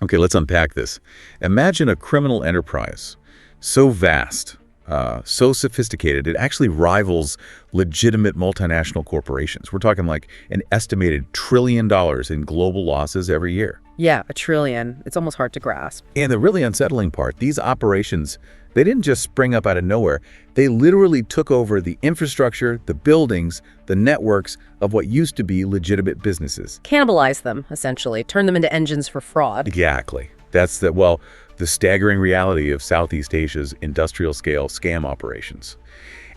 Okay, let's unpack this. Imagine a criminal enterprise so vast, so sophisticated, it actually rivals legitimate multinational corporations. We're talking like an estimated $1 trillion in global losses every year. Yeah, $1 trillion. It's almost hard to grasp. And the really unsettling part, these operations, they didn't just spring up out of nowhere. They literally took over the infrastructure, the buildings, the networks of what used to be legitimate businesses. Cannibalize them, essentially. Turn them into engines for fraud. Exactly. That's the staggering reality of Southeast Asia's industrial-scale scam operations.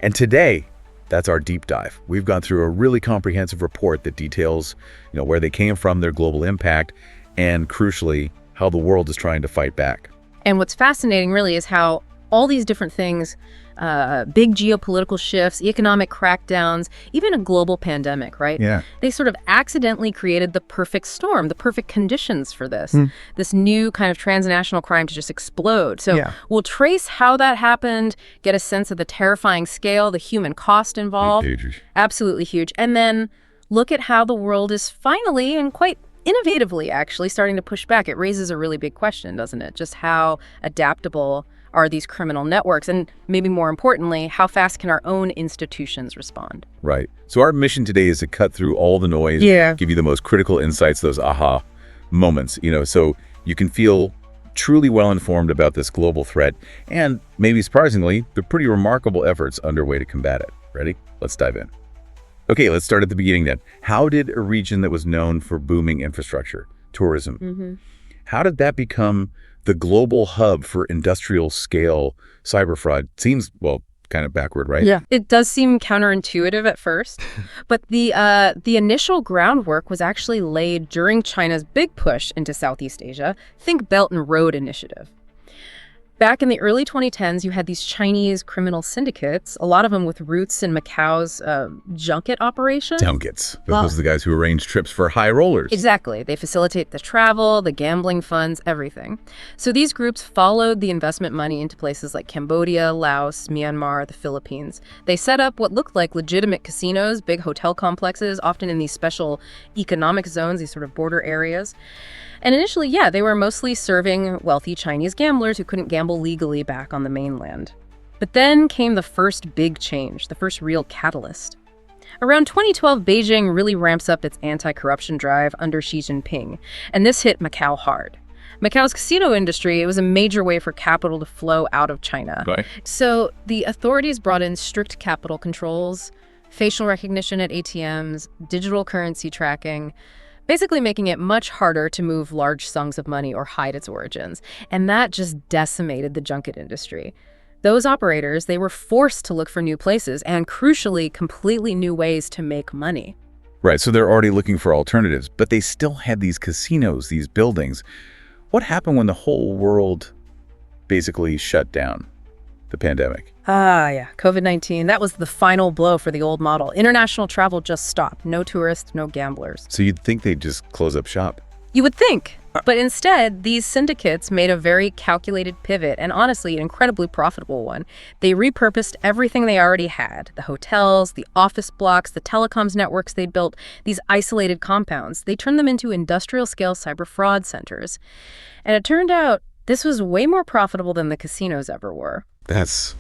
And today, that's our deep dive. We've gone through a really comprehensive report that details, where they came from, their global impact, and crucially, how the world is trying to fight back. And what's fascinating really is how all these different things, big geopolitical shifts, economic crackdowns, even a global pandemic, right? Yeah. They sort of accidentally created the perfect storm, the perfect conditions for this new kind of transnational crime to just explode. So we'll trace how that happened, get a sense of the terrifying scale, the human cost involved. Huge. Absolutely huge. And then look at how the world is finally and quite innovatively actually starting to push back. It raises a really big question, doesn't it? Just how adaptable are these criminal networks? And maybe more importantly, how fast can our own institutions respond? Right. So our mission today is to cut through all the noise, give you the most critical insights, those aha moments, so you can feel truly well-informed about this global threat and, maybe surprisingly, the pretty remarkable efforts underway to combat it. Ready? Let's dive in. Okay, let's start at the beginning then. How did a region that was known for booming infrastructure, tourism, how did that become the global hub for industrial-scale cyber fraud? Seems, kind of backward, right? Yeah. It does seem counterintuitive at first, but the initial groundwork was actually laid during China's big push into Southeast Asia. Think Belt and Road Initiative. Back in the early 2010s, you had these Chinese criminal syndicates, a lot of them with roots in Macau's junket operation. Junkets. Those are the guys who arrange trips for high rollers. Exactly. They facilitate the travel, the gambling funds, everything. So these groups followed the investment money into places like Cambodia, Laos, Myanmar, the Philippines. They set up what looked like legitimate casinos, big hotel complexes, often in these special economic zones, these sort of border areas. And initially, they were mostly serving wealthy Chinese gamblers who couldn't gamble legally back on the mainland. But then came the first big change, the first real catalyst. Around 2012, Beijing really ramps up its anti-corruption drive under Xi Jinping, and this hit Macau hard. Macau's casino industry, it was a major way for capital to flow out of China. Right. So the authorities brought in strict capital controls, facial recognition at ATMs, digital currency tracking, basically making it much harder to move large sums of money or hide its origins. And that just decimated the junket industry. Those operators, they were forced to look for new places and, crucially, completely new ways to make money. Right, so they're already looking for alternatives, but they still had these casinos, these buildings. What happened when the whole world basically shut down? The pandemic. COVID-19. That was the final blow for the old model. International travel just stopped. No tourists, no gamblers. So you'd think they'd just close up shop. You would think. But instead, these syndicates made a very calculated pivot, and honestly, an incredibly profitable one. They repurposed everything they already had. The hotels, the office blocks, the telecoms networks they'd built, these isolated compounds. They turned them into industrial-scale cyber fraud centers. And it turned out this was way more profitable than the casinos ever were. That's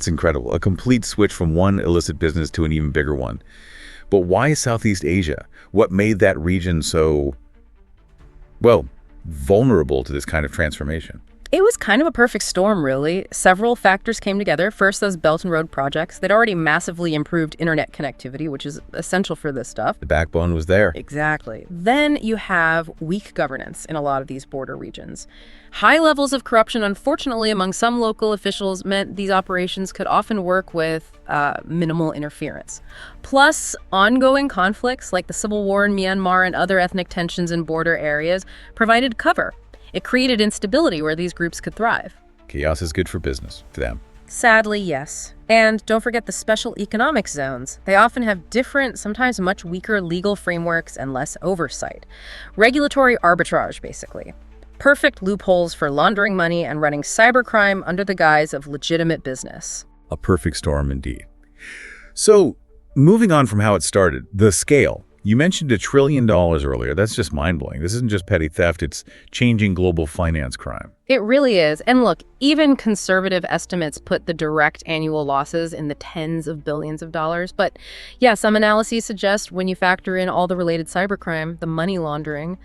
incredible. A complete switch from one illicit business to an even bigger one. But why Southeast Asia? What made that region so, vulnerable to this kind of transformation? It was kind of a perfect storm, really. Several factors came together. First, those Belt and Road projects. They'd already massively improved internet connectivity, which is essential for this stuff. The backbone was there. Exactly. Then you have weak governance in a lot of these border regions. High levels of corruption, unfortunately, among some local officials meant these operations could often work with minimal interference. Plus, ongoing conflicts like the civil war in Myanmar and other ethnic tensions in border areas provided cover. It created instability where these groups could thrive. Chaos is good for business, for them. Sadly, yes. And don't forget the special economic zones. They often have different, sometimes much weaker legal frameworks and less oversight. Regulatory arbitrage, basically. Perfect loopholes for laundering money and running cybercrime under the guise of legitimate business. A perfect storm indeed. So, moving on from how it started, the scale. You mentioned $1 trillion earlier. That's just mind-blowing. This isn't just petty theft. It's changing global finance crime. It really is. And look, even conservative estimates put the direct annual losses in the tens of billions of dollars. But yeah, some analyses suggest when you factor in all the related cybercrime, the money laundering,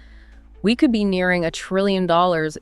we could be nearing $1 trillion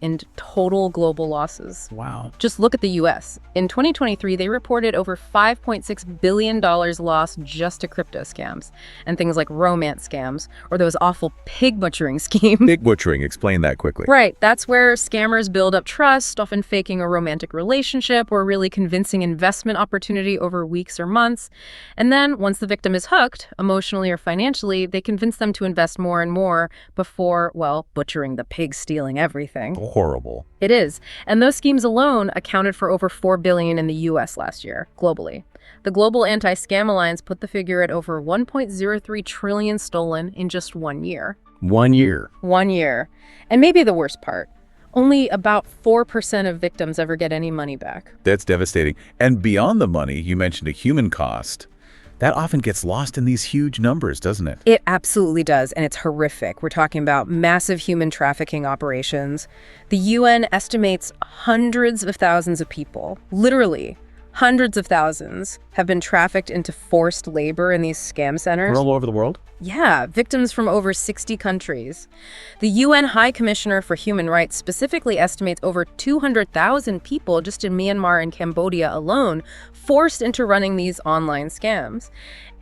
in total global losses. Wow. Just look at the U.S. In 2023, they reported over $5.6 billion lost just to crypto scams and things like romance scams or those awful pig butchering schemes. Pig butchering, explain that quickly. Right. That's where scammers build up trust, often faking a romantic relationship or really convincing investment opportunity over weeks or months. And then once the victim is hooked, emotionally or financially, they convince them to invest more and more before, well, butchering the pig stealing everything. Horrible. It is. And those schemes alone accounted for over $4 billion in the U.S. last year, globally. The Global Anti-Scam Alliance put the figure at over $1.03 trillion stolen in just 1 year. 1 year. 1 year. And maybe the worst part, only about 4% of victims ever get any money back. That's devastating. And beyond the money, you mentioned a human cost. That often gets lost in these huge numbers, doesn't it? It absolutely does, and it's horrific. We're talking about massive human trafficking operations. The UN estimates hundreds of thousands of people, literally hundreds of thousands, have been trafficked into forced labor in these scam centers. All over the world? Yeah, victims from over 60 countries. The UN High Commissioner for Human Rights specifically estimates over 200,000 people just in Myanmar and Cambodia alone forced into running these online scams.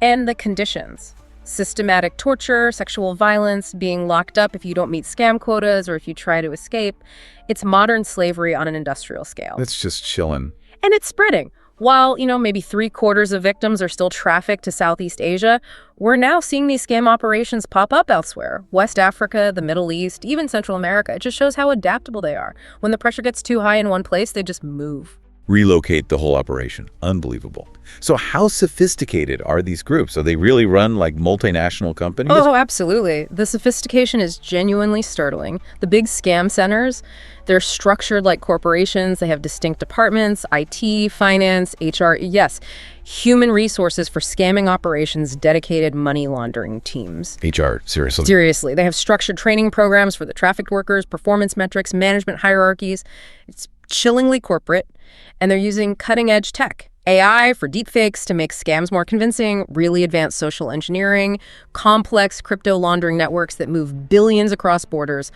And the conditions. Systematic torture, sexual violence, being locked up if you don't meet scam quotas or if you try to escape. It's modern slavery on an industrial scale. That's just chilling. And it's spreading. While, maybe 3/4 of victims are still trafficked to Southeast Asia, we're now seeing these scam operations pop up elsewhere. West Africa, the Middle East, even Central America. It just shows how adaptable they are. When the pressure gets too high in one place, they just move. Relocate the whole operation. Unbelievable. So how sophisticated are these groups? Are they really run like multinational companies? Oh, absolutely. The sophistication is genuinely startling. The big scam centers, they're structured like corporations. They have distinct departments, IT, finance, HR, yes, human resources for scamming operations, dedicated money laundering teams. HR, seriously? Seriously. They have structured training programs for the trafficked workers, performance metrics, management hierarchies. It's chillingly corporate. And they're using cutting-edge tech, AI for deepfakes to make scams more convincing, really advanced social engineering, complex crypto laundering networks that move billions across borders,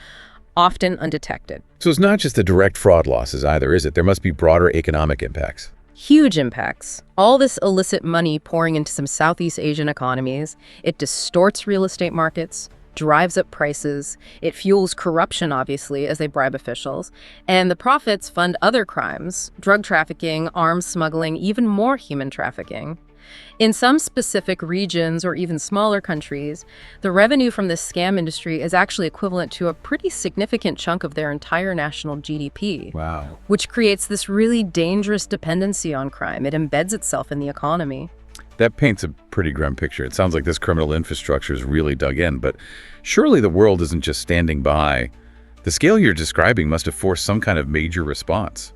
often undetected. So it's not just the direct fraud losses either, is it? There must be broader economic impacts. Huge impacts. All this illicit money pouring into some Southeast Asian economies, it distorts real estate markets, drives up prices, it fuels corruption, obviously, as they bribe officials, and the profits fund other crimes, drug trafficking, arms smuggling, even more human trafficking. In some specific regions or even smaller countries, the revenue from this scam industry is actually equivalent to a pretty significant chunk of their entire national GDP. Wow. Which creates this really dangerous dependency on crime. It embeds itself in the economy. That paints a pretty grim picture. It sounds like this criminal infrastructure is really dug in, but surely the world isn't just standing by. The scale you're describing must have forced some kind of major response.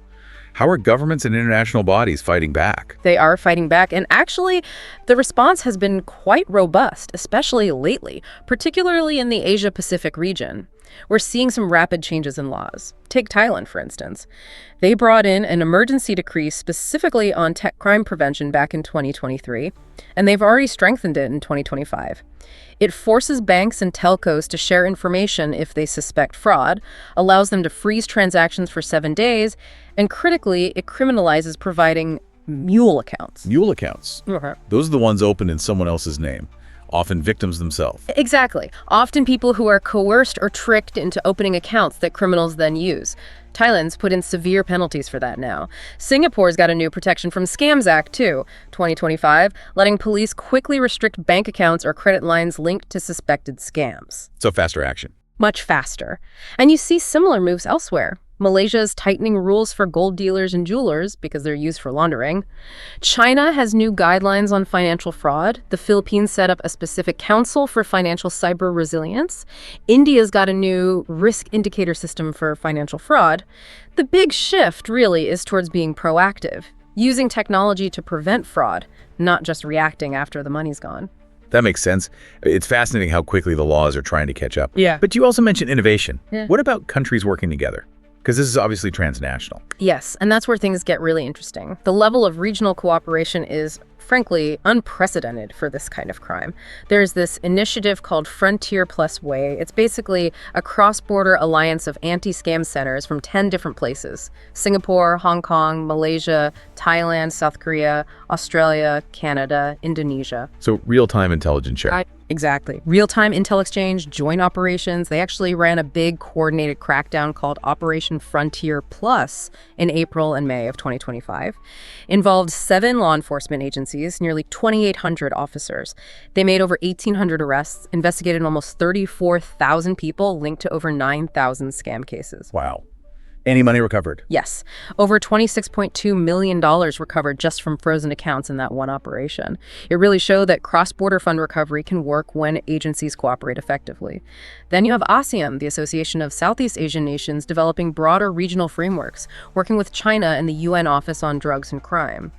How are governments and international bodies fighting back? They are fighting back, and actually, the response has been quite robust, especially lately, particularly in the Asia-Pacific region. We're seeing some rapid changes in laws. Take Thailand, for instance. They brought in an emergency decree specifically on tech crime prevention back in 2023, and they've already strengthened it in 2025. It forces banks and telcos to share information if they suspect fraud, allows them to freeze transactions for 7 days, and critically, it criminalizes providing mule accounts. Mule accounts? Okay. Those are the ones opened in someone else's name, often victims themselves. Exactly. Often people who are coerced or tricked into opening accounts that criminals then use. Thailand's put in severe penalties for that now. Singapore's got a new Protection from Scams Act, too, 2025, letting police quickly restrict bank accounts or credit lines linked to suspected scams. So faster action. Much faster. And you see similar moves elsewhere. Malaysia's tightening rules for gold dealers and jewelers because they're used for laundering. China has new guidelines on financial fraud. The Philippines set up a specific council for financial cyber resilience. India's got a new risk indicator system for financial fraud. The big shift, really, is towards being proactive, using technology to prevent fraud, not just reacting after the money's gone. That makes sense. It's fascinating how quickly the laws are trying to catch up. Yeah. But you also mentioned innovation. Yeah. What about countries working together? Because this is obviously transnational. Yes, and that's where things get really interesting. The level of regional cooperation is, frankly, unprecedented for this kind of crime. There's this initiative called Frontier Plus Way. It's basically a cross-border alliance of anti-scam centers from 10 different places: Singapore, Hong Kong, Malaysia, Thailand, South Korea, Australia, Canada, Indonesia. So real-time intelligence sharing. Exactly. Real-time intel exchange, joint operations. They actually ran a big coordinated crackdown called Operation Frontier Plus in April and May of 2025. Involved 7 law enforcement agencies, nearly 2,800 officers. They made over 1,800 arrests, investigated almost 34,000 people linked to over 9,000 scam cases. Wow. Any money recovered? Yes. Over $26.2 million recovered just from frozen accounts in that one operation. It really showed that cross-border fund recovery can work when agencies cooperate effectively. Then you have ASEAN, the Association of Southeast Asian Nations, developing broader regional frameworks, working with China and the UN Office on Drugs and Crime.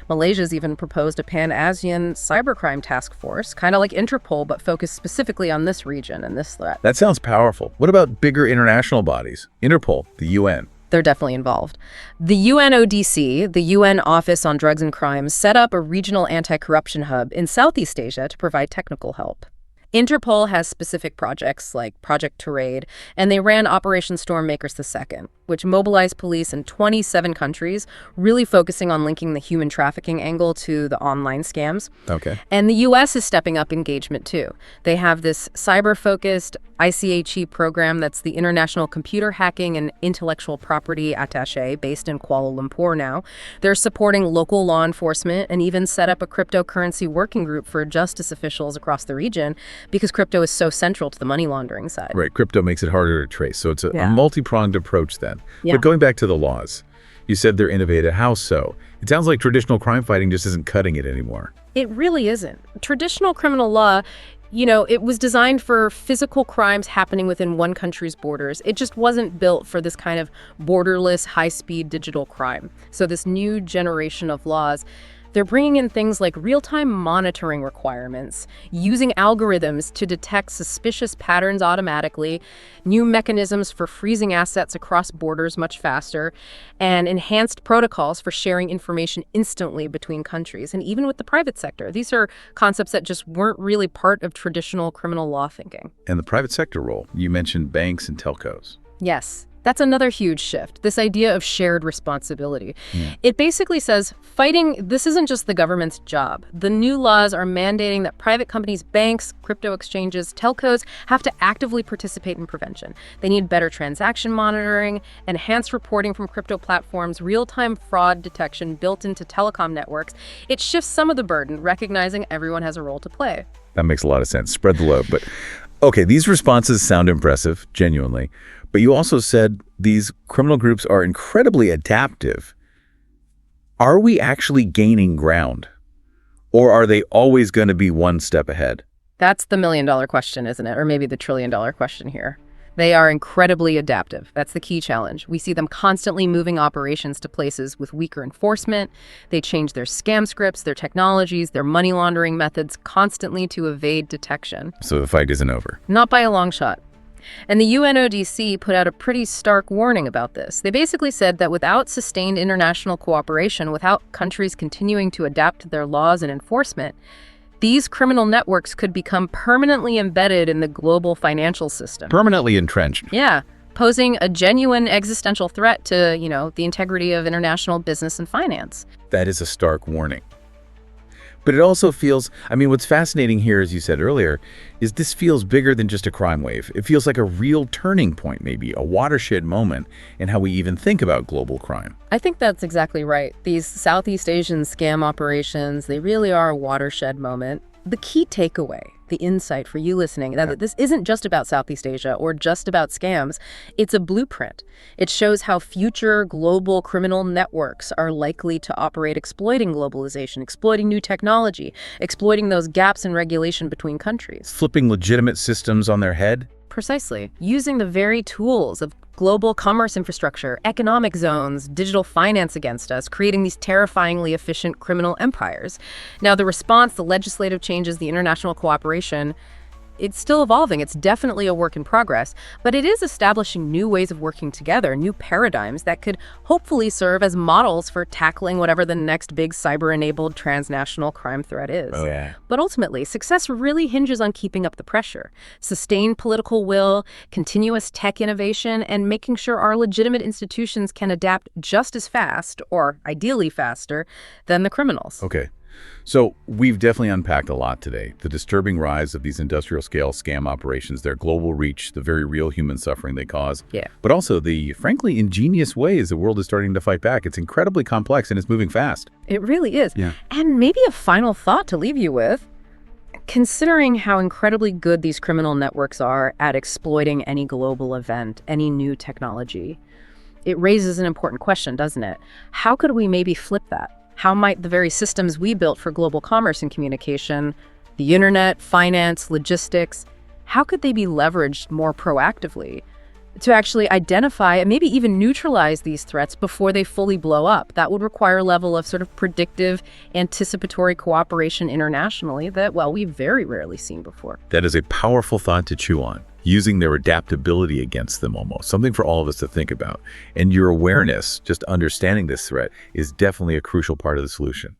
Malaysia's even proposed a pan-ASEAN cybercrime task force, kind of like Interpol, but focused specifically on this region and this threat. That sounds powerful. What about bigger international bodies? Interpol, the UN. They're definitely involved. The UNODC, the UN Office on Drugs and Crime, set up a regional anti-corruption hub in Southeast Asia to provide technical help. Interpol has specific projects like Project Terraid, and they ran Operation Stormmakers II, which mobilized police in 27 countries, really focusing on linking the human trafficking angle to the online scams. Okay. And the U.S. is stepping up engagement, too. They have this cyber-focused ICHE program that's the International Computer Hacking and Intellectual Property Attaché, based in Kuala Lumpur now. They're supporting local law enforcement and even set up a cryptocurrency working group for justice officials across the region, because crypto is so central to the money laundering side. Right. Crypto makes it harder to trace. So it's a multi-pronged approach then. Yeah. But going back to the laws, you said they're innovative. How so? It sounds like traditional crime fighting just isn't cutting it anymore. It really isn't. Traditional criminal law, it was designed for physical crimes happening within one country's borders. It just wasn't built for this kind of borderless, high-speed digital crime. So this new generation of laws, they're bringing in things like real-time monitoring requirements, using algorithms to detect suspicious patterns automatically, new mechanisms for freezing assets across borders much faster, and enhanced protocols for sharing information instantly between countries, and even with the private sector. These are concepts that just weren't really part of traditional criminal law thinking. And the private sector role, you mentioned banks and telcos. Yes. That's another huge shift, this idea of shared responsibility. It basically says this isn't just the government's job. The new laws are mandating that private companies, banks, crypto exchanges, telcos have to actively participate in prevention. They need better transaction monitoring, enhanced reporting from crypto platforms, real-time fraud detection built into telecom networks. It shifts some of the burden, recognizing everyone has a role to play. That makes a lot of sense. Spread the load. But okay, these responses sound impressive, genuinely. But you also said these criminal groups are incredibly adaptive. Are we actually gaining ground? Or are they always going to be one step ahead? That's the million-dollar question, isn't it? Or maybe the trillion-dollar question here. They are incredibly adaptive. That's the key challenge. We see them constantly moving operations to places with weaker enforcement. They change their scam scripts, their technologies, their money laundering methods constantly to evade detection. So the fight isn't over. Not by a long shot. And the UNODC put out a pretty stark warning about this. They basically said that without sustained international cooperation, without countries continuing to adapt to their laws and enforcement, these criminal networks could become permanently embedded in the global financial system. Permanently entrenched. Yeah, posing a genuine existential threat to, the integrity of international business and finance. That is a stark warning. But it also feels, what's fascinating here, as you said earlier, is this feels bigger than just a crime wave. It feels like a real turning point, maybe, a watershed moment in how we even think about global crime. I think that's exactly right. These Southeast Asian scam operations, they really are a watershed moment. The key takeaway, the insight for you listening, that this isn't just about Southeast Asia or just about scams. It's a blueprint. It shows how future global criminal networks are likely to operate, exploiting globalization, exploiting new technology, exploiting those gaps in regulation between countries. Flipping legitimate systems on their head? Precisely. Using the very tools of global commerce infrastructure, economic zones, digital finance against us, creating these terrifyingly efficient criminal empires. Now, the response, the legislative changes, the international cooperation, it's still evolving. It's definitely a work in progress, but it is establishing new ways of working together, new paradigms that could hopefully serve as models for tackling whatever the next big cyber-enabled transnational crime threat is. Oh, yeah. But ultimately, success really hinges on keeping up the pressure, sustained political will, continuous tech innovation, and making sure our legitimate institutions can adapt just as fast, or ideally faster, than the criminals. Okay. So we've definitely unpacked a lot today. The disturbing rise of these industrial-scale scam operations, their global reach, the very real human suffering they cause, but also the, frankly, ingenious ways the world is starting to fight back. It's incredibly complex and it's moving fast. It really is. Yeah. And maybe a final thought to leave you with. Considering how incredibly good these criminal networks are at exploiting any global event, any new technology, it raises an important question, doesn't it? How could we maybe flip that? How might the very systems we built for global commerce and communication, the internet, finance, logistics, how could they be leveraged more proactively to actually identify and maybe even neutralize these threats before they fully blow up? That would require a level of sort of predictive, anticipatory cooperation internationally that, well, we've very rarely seen before. That is a powerful thought to chew on. Using their adaptability against them almost, something for all of us to think about. And your awareness, just understanding this threat, is definitely a crucial part of the solution.